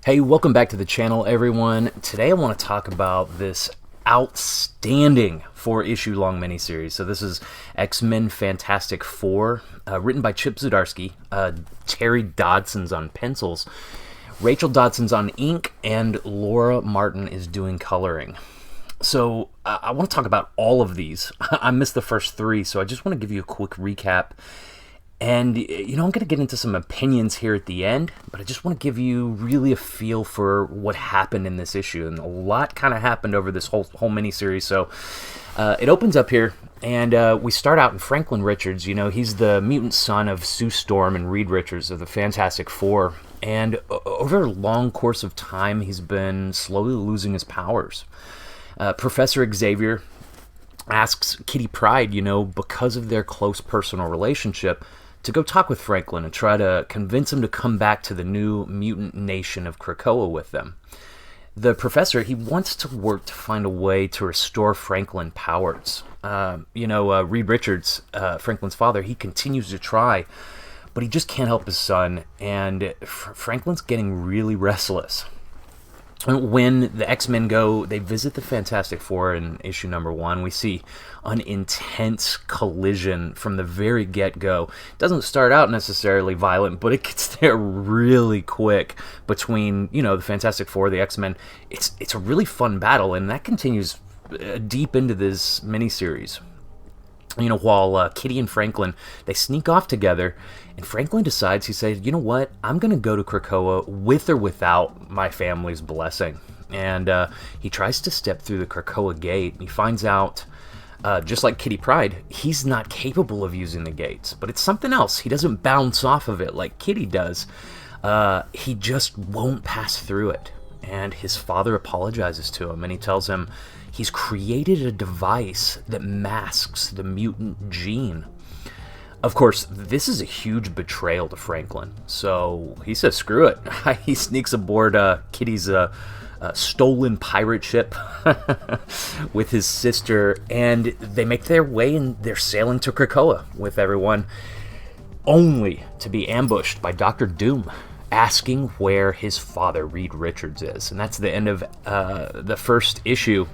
Hey, welcome back to the channel, everyone. Today I want to talk about this outstanding 4-issue long miniseries. So this is X-Men Fantastic Four, written by Chip Zdarsky, Terry Dodson's on pencils, Rachel Dodson's on ink, and Laura Martin is doing coloring. So I want to talk about all of these. I missed the first three, so I just want to give you a quick recap. And, I'm going to get into some opinions here at the end, but I just want to give you really a feel for what happened in this issue. And a lot kind of happened over this whole miniseries. So it opens up here, and we start out in Franklin Richards. He's the mutant son of Sue Storm and Reed Richards of the Fantastic Four. And over a long course of time, he's been slowly losing his powers. Professor Xavier asks Kitty Pryde, because of their close personal relationship, to go talk with Franklin and try to convince him to come back to the new mutant nation of Krakoa with them. The professor, he wants to work to find a way to restore Franklin powers. Reed Richards, Franklin's father, he continues to try, but he just can't help his son, and Franklin's getting really restless. When the X-Men they visit the Fantastic Four in issue number 1. We see an intense collision from the very get-go. It doesn't start out necessarily violent, but it gets there really quick between, the Fantastic Four, the X-Men. It's a really fun battle, and that continues deep into this miniseries. While Kitty and Franklin, they sneak off together, and Franklin decides, he says, you know what, I'm going to go to Krakoa with or without my family's blessing. And he tries to step through the Krakoa gate. He finds out, just like Kitty Pryde, he's not capable of using the gates. But it's something else. He doesn't bounce off of it like Kitty does. He just won't pass through it. And his father apologizes to him, and he tells him he's created a device that masks the mutant gene. Of course, this is a huge betrayal to Franklin, so he says screw it. He sneaks aboard Kitty's stolen pirate ship with his sister, and they make their way, and they're sailing to Krakoa with everyone, only to be ambushed by Dr. Doom, asking where his father, Reed Richards, is. And that's the end of the first issue.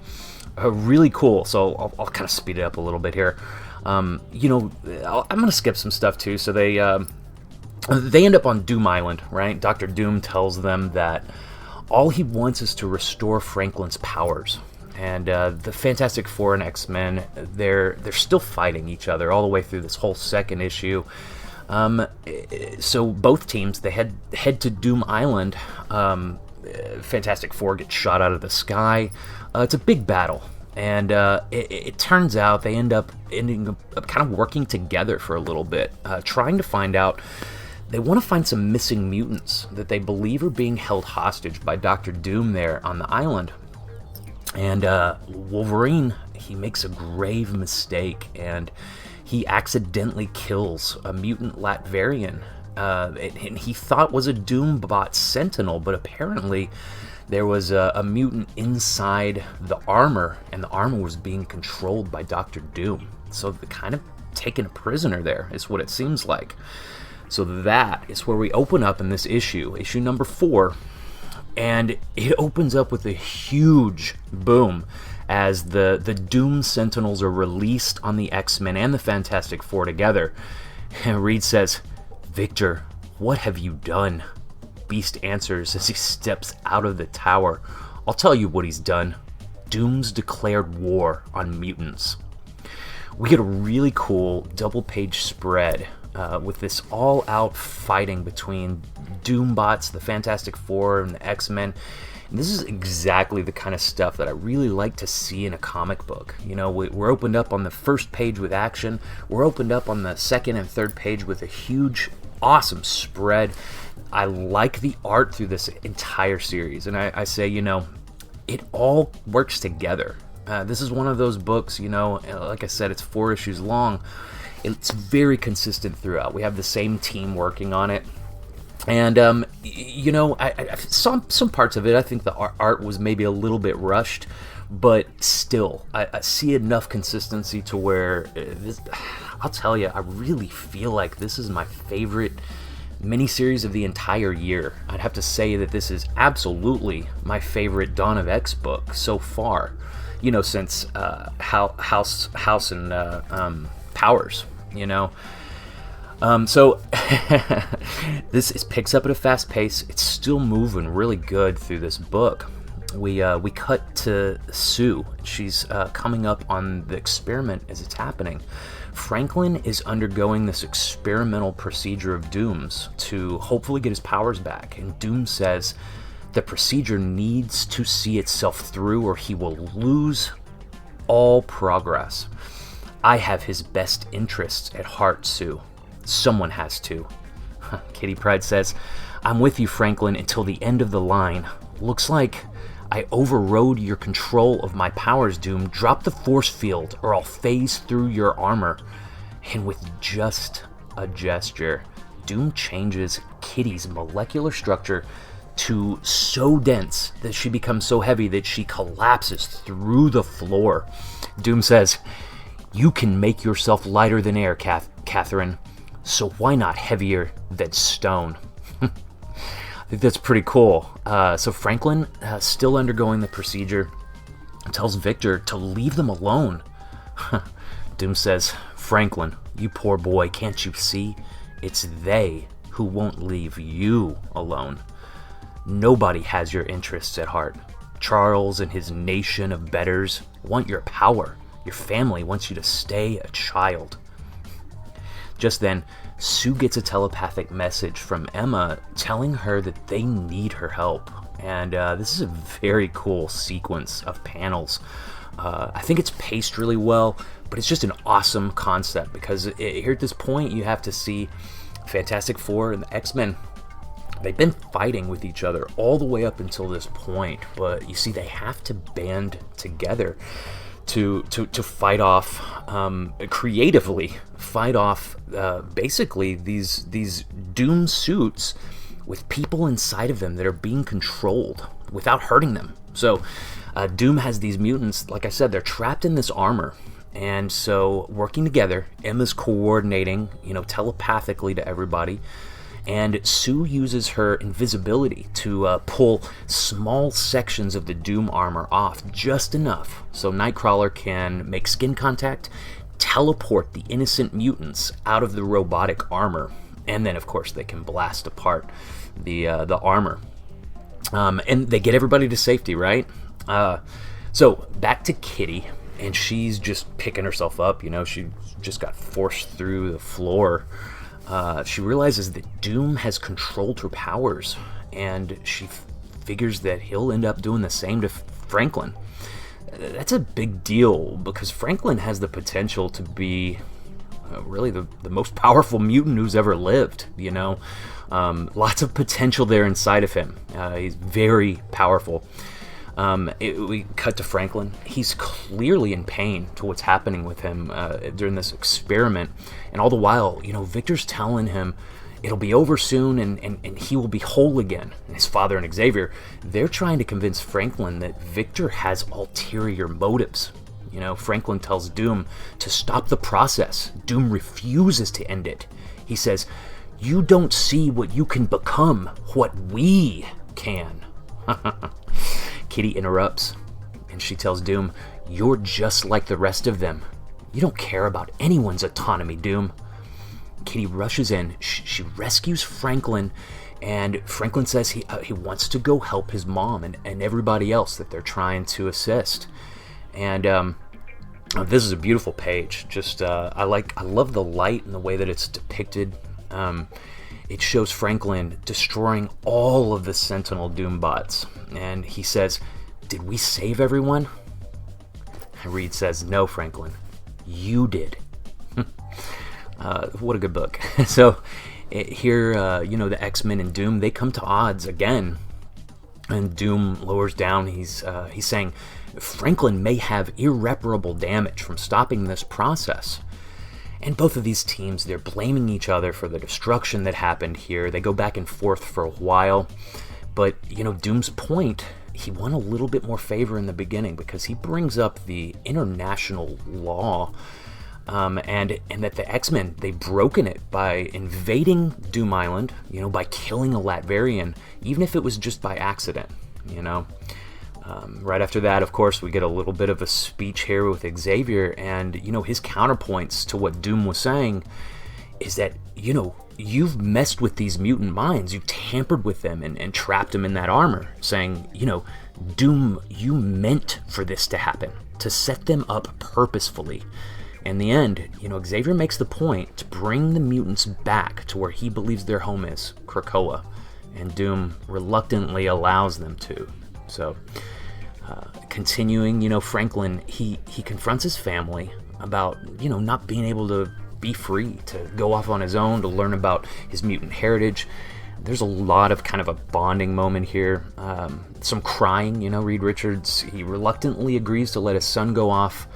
Really cool. So I'll kind of speed it up a little bit here. I'm going to skip some stuff too. So they end up on Doom Island, right? Dr. Doom tells them that all he wants is to restore Franklin's powers. And the Fantastic Four and X-Men, they're still fighting each other all the way through this whole second issue. So both teams, they head to Doom Island. Fantastic Four gets shot out of the sky. It's a big battle, and it turns out they ending up kind of working together for a little bit, trying to find out. They want to find some missing mutants that they believe are being held hostage by Dr. Doom there on the island. And Wolverine, he makes a grave mistake, and he accidentally kills a mutant Latverian, and he thought was a Doombot Sentinel, but apparently there was a mutant inside the armor, and the armor was being controlled by Dr. Doom. So they're kind of taken a prisoner there, is what it seems like. So that is where we open up in this issue number 4, and it opens up with a huge boom as the Doom Sentinels are released on the X-Men and the Fantastic Four together. And Reed says, "Victor, what have you done?" Beast answers as he steps out of the tower, "I'll tell you what he's done. Doom's declared war on mutants." We get a really cool double-page spread with this all-out fighting between Doombots, the Fantastic Four, and the X-Men. And this is exactly the kind of stuff that I really like to see in a comic book. We're opened up on the first page with action. We're opened up on the second and third page with a huge, awesome spread. I like the art through this entire series. And I say, it all works together. This is one of those books, like I said, it's 4 issues long. It's very consistent throughout. We have the same team working on it. And, I saw some parts of it. I think the art was maybe a little bit rushed, but still, I see enough consistency to where, I'll tell you, I really feel like this is my favorite miniseries of the entire year. I'd have to say that this is absolutely my favorite Dawn of X book so far. Since House and Powers. So this picks up at a fast pace. It's still moving really good through this book. We cut to Sue. She's coming up on the experiment as it's happening. Franklin is undergoing this experimental procedure of Doom's to hopefully get his powers back. And Doom says the procedure needs to see itself through or he will lose all progress. I have his best interests at heart, Sue. Someone has to. Kitty Pryde says, I'm with you, Franklin, until the end of the line. Looks like I overrode your control of my powers, Doom. Drop the force field or I'll phase through your armor. And with just a gesture, Doom changes Kitty's molecular structure to so dense that she becomes so heavy that she collapses through the floor. Doom says, you can make yourself lighter than air, Catherine, so why not heavier than stone? I think that's pretty cool. So Franklin, still undergoing the procedure, tells Victor to leave them alone. Doom says, Franklin, you poor boy, can't you see? It's they who won't leave you alone. Nobody has your interests at heart. Charles and his nation of betters want your power. Your family wants you to stay a child. Just then, Sue gets a telepathic message from Emma telling her that they need her help. And this is a very cool sequence of panels. I think it's paced really well, but it's just an awesome concept because here at this point you have to see Fantastic Four and the X-Men. They've been fighting with each other all the way up until this point, but you see they have to band together to fight off, creatively fight off basically these Doom suits with people inside of them that are being controlled without hurting them. So Doom has these mutants, like I said, they're trapped in this armor. And so working together, Emma's coordinating, telepathically to everybody. And Sue uses her invisibility to pull small sections of the Doom armor off, just enough so Nightcrawler can make skin contact, teleport the innocent mutants out of the robotic armor, and then of course they can blast apart the armor. And they get everybody to safety, right? So back to Kitty, and she's just picking herself up. She just got forced through the floor. She realizes that Doom has controlled her powers, and she figures that he'll end up doing the same to Franklin. That's a big deal, because Franklin has the potential to be really the most powerful mutant who's ever lived, Lots of potential there inside of him. He's very powerful. We cut to Franklin. He's clearly in pain to what's happening with him during this experiment. And all the while, Victor's telling him it'll be over soon and he will be whole again. And his father and Xavier, they're trying to convince Franklin that Victor has ulterior motives. Franklin tells Doom to stop the process. Doom refuses to end it. He says, you don't see what you can become, what we can. Kitty interrupts, and she tells Doom, you're just like the rest of them. You don't care about anyone's autonomy, Doom. Kitty rushes in. She rescues Franklin, and Franklin says he wants to go help his mom and everybody else that they're trying to assist. And this is a beautiful page. Just I love the light and the way that it's depicted. It shows Franklin destroying all of the Sentinel Doom bots. And he says, did we save everyone? And Reed says, no, Franklin, you did. What a good book. So here, the X-Men and Doom, they come to odds again. And Doom lowers down. He's saying, Franklin may have irreparable damage from stopping this process. And both of these teams, they're blaming each other for the destruction that happened here. They go back and forth for a while. But, Doom's point, he won a little bit more favor in the beginning because he brings up the international law and that the X-Men, they've broken it by invading Doom Island, by killing a Latverian, even if it was just by accident. Right after that, of course, we get a little bit of a speech here with Xavier, and his counterpoints to what Doom was saying is that you've messed with these mutant minds, you tampered with them and trapped them in that armor, saying, Doom, you meant for this to happen, to set them up purposefully. In the end, Xavier makes the point to bring the mutants back to where he believes their home is, Krakoa, and Doom reluctantly allows them to. So, continuing, Franklin, he confronts his family about, not being able to be free, to go off on his own, to learn about his mutant heritage. There's a lot of kind of a bonding moment here. Some crying, Reed Richards, he reluctantly agrees to let his son go off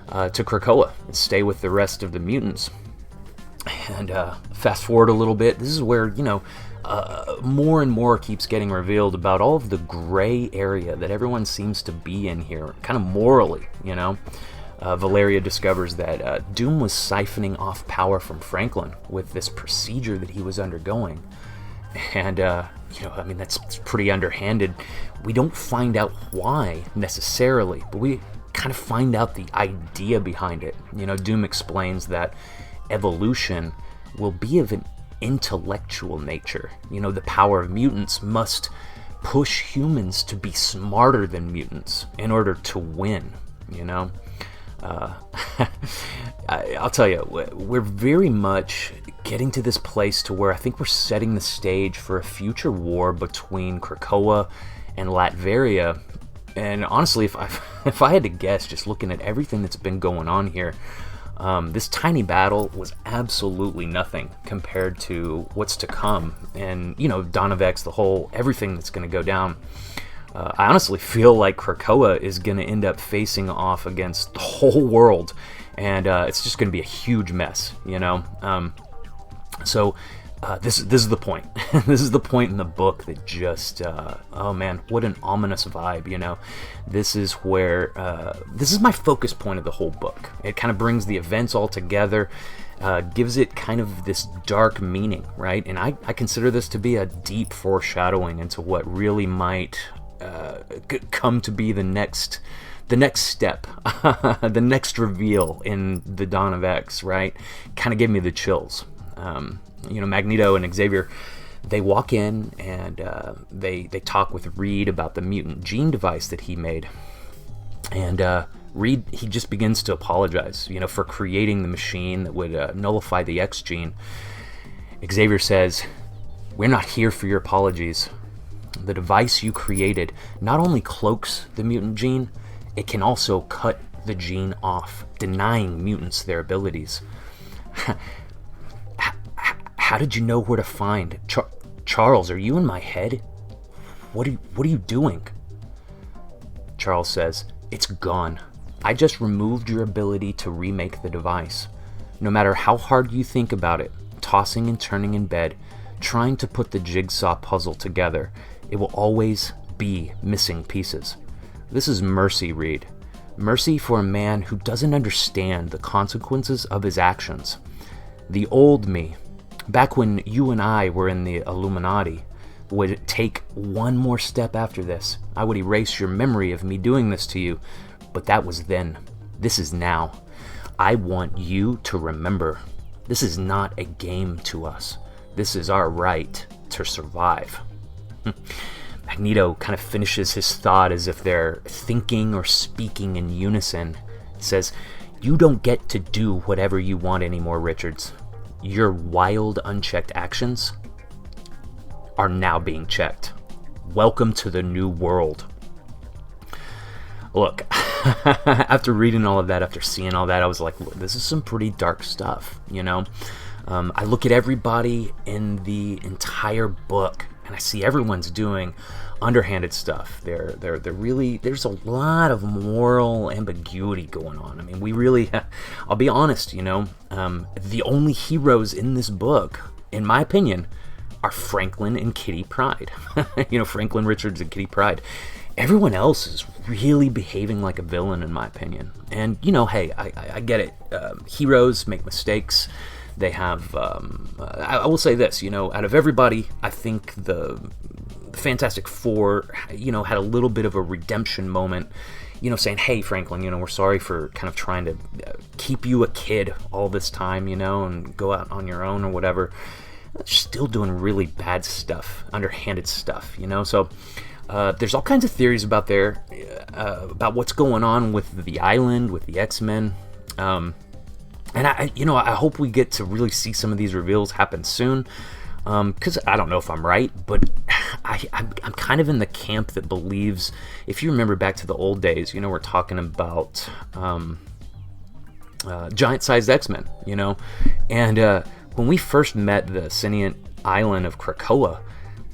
to Krakoa and stay with the rest of the mutants. And fast forward a little bit, this is where, more and more keeps getting revealed about all of the gray area that everyone seems to be in here, kind of morally, Valeria discovers that Doom was siphoning off power from Franklin with this procedure that he was undergoing. And, that's pretty underhanded. We don't find out why necessarily, but we kind of find out the idea behind it. Doom explains that evolution will be of an intellectual nature. The power of mutants must push humans to be smarter than mutants in order to win, I'll tell you, we're very much getting to this place to where I think we're setting the stage for a future war between Krakoa and Latveria. And honestly, if I had to guess, just looking at everything that's been going on here, this tiny battle was absolutely nothing compared to what's to come. And, Dawn of X, everything that's going to go down. I honestly feel like Krakoa is going to end up facing off against the whole world, and it's just going to be a huge mess, So this is the point. This is the point in the book that just, oh man, what an ominous vibe, This is where, this is my focus point of the whole book. It kind of brings the events all together, gives it kind of this dark meaning, right? And I consider this to be a deep foreshadowing into what really might come to be the next step, the next reveal in the Dawn of X, right? Kind of gave me the chills. Magneto and Xavier, they walk in and they talk with Reed about the mutant gene device that he made. And Reed, he just begins to apologize, for creating the machine that would nullify the X gene. Xavier says, "We're not here for your apologies. The device you created not only cloaks the mutant gene, it can also cut the gene off, denying mutants their abilities." How did you know where to find Charles? Are you in my head? What are you doing? Charles says, "It's gone. I just removed your ability to remake the device. No matter how hard you think about it, tossing and turning in bed, trying to put the jigsaw puzzle together, it will always be missing pieces. This is mercy, Reed. Mercy for a man who doesn't understand the consequences of his actions. The old me, back when you and I were in the Illuminati, would take one more step after this. I would erase your memory of me doing this to you, but that was then. This is now. I want you to remember, this is not a game to us. This is our right to survive." Magneto kind of finishes his thought as if they're thinking or speaking in unison. He says, "You don't get to do whatever you want anymore, Richards. Your wild, unchecked actions are now being checked. Welcome to the new world." Look, after reading all of that, after seeing all that, I was like, this is some pretty dark stuff, I look at everybody in the entire book, and I see everyone's doing underhanded stuff. They're really, there's a lot of moral ambiguity going on. I mean, we really, I'll be honest, the only heroes in this book, in my opinion, are Franklin and Kitty Pryde. Franklin Richards and Kitty Pryde. Everyone else is really behaving like a villain, in my opinion. And, hey, I get it. Heroes make mistakes. They have, I will say this, out of everybody, I think the Fantastic Four, had a little bit of a redemption moment, saying, hey, Franklin, we're sorry for kind of trying to keep you a kid all this time, and go out on your own or whatever. Still doing really bad stuff, underhanded stuff, so there's all kinds of theories about about what's going on with the island, with the X-Men, and I hope we get to really see some of these reveals happen soon, because I don't know if I'm right, but I'm kind of in the camp that believes, if you remember back to the old days, we're talking about giant-sized X-Men, and when we first met the sentient island of Krakoa,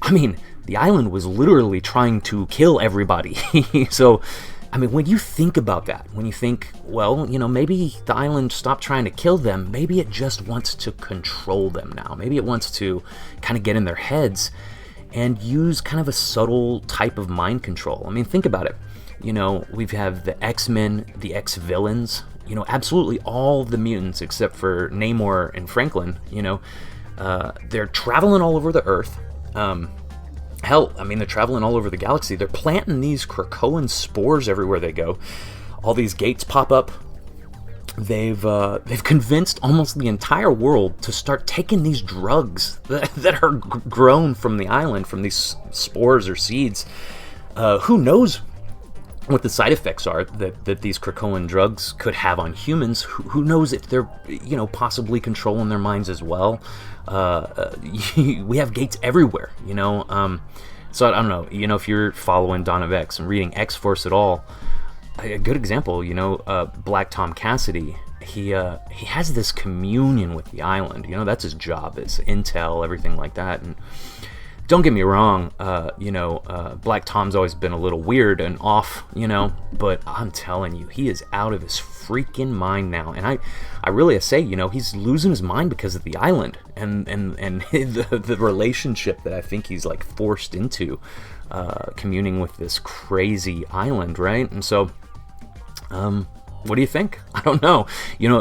I mean, the island was literally trying to kill everybody. So, I mean, when you think about that, when you think, well, maybe the island stopped trying to kill them, maybe it just wants to control them now. Maybe it wants to kind of get in their heads and use kind of a subtle type of mind control. I mean, think about it. We have the X-Men, the X-Villains, absolutely all the mutants except for Namor and Franklin, they're traveling all over the Earth. Hell, I mean, they're traveling all over the galaxy. They're planting these Krakoan spores everywhere they go. All these gates pop up. They've convinced almost the entire world to start taking these drugs that are grown from the island, from these spores or seeds. Who knows what the side effects are that these Krakoan drugs could have on humans? Who knows if they're, possibly controlling their minds as well? We have gates everywhere, so I don't know, if you're following Dawn of X and reading X-Force at all, a good example, Black Tom Cassidy, he has this communion with the island, that's his job, it's intel, everything like that. And don't get me wrong, Black Tom's always been a little weird and off, but I'm telling you, he is out of his freaking mind now. And I really say, he's losing his mind because of the island and the relationship that I think he's like forced into, communing with this crazy island, right? And so, what do you think? I don't know.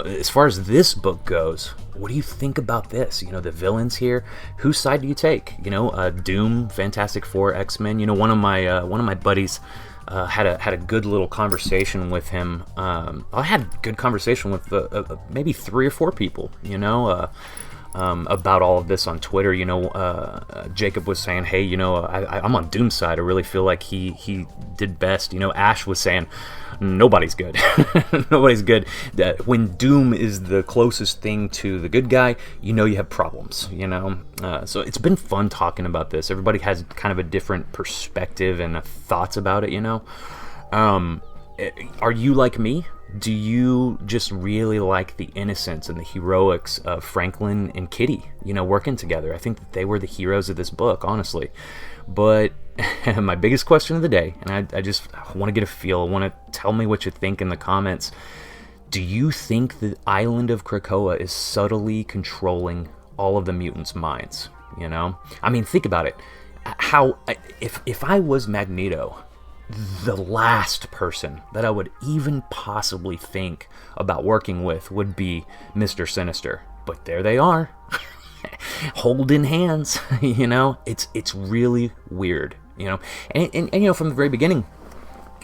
As far as this book goes, what do you think about this? The villains here. Whose side do you take? Doom, Fantastic Four, X-Men. One of my buddies had a good little conversation with him. I had a good conversation with maybe 3 or 4 people. About all of this on Twitter. Jacob was saying, hey, I'm on Doom's side. I really feel like he did best. Ash was saying, nobody's good. Nobody's good. When Doom is the closest thing to the good guy, you have problems, so it's been fun talking about this. Everybody has kind of a different perspective and thoughts about it, Are you like me? Do you just really like the innocence and the heroics of Franklin and Kitty, working together? I think that they were the heroes of this book, honestly. But my biggest question of the day, and I just want to get a feel, I want to tell me what you think in the comments. Do you think the island of Krakoa is subtly controlling all of the mutants' minds? I mean, think about it. If I was Magneto, the last person that I would even possibly think about working with would be Mr. Sinister. But there they are, holding hands. It's really weird. And from the very beginning,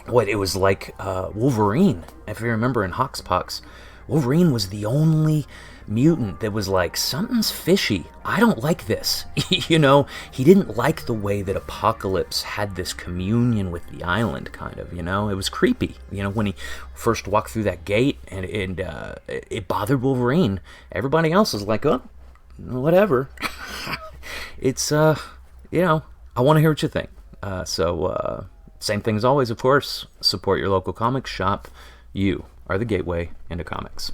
it was like Wolverine. If you remember in Hoxpox, Wolverine was the only mutant that was like, something's fishy. I don't like this. He didn't like the way that Apocalypse had this communion with the island, kind of, it was creepy, when he first walked through that gate, and it bothered Wolverine. Everybody else is like, oh, whatever. It's, I want to hear what you think. So same thing as always, of course, support your local comics shop. You are the gateway into comics.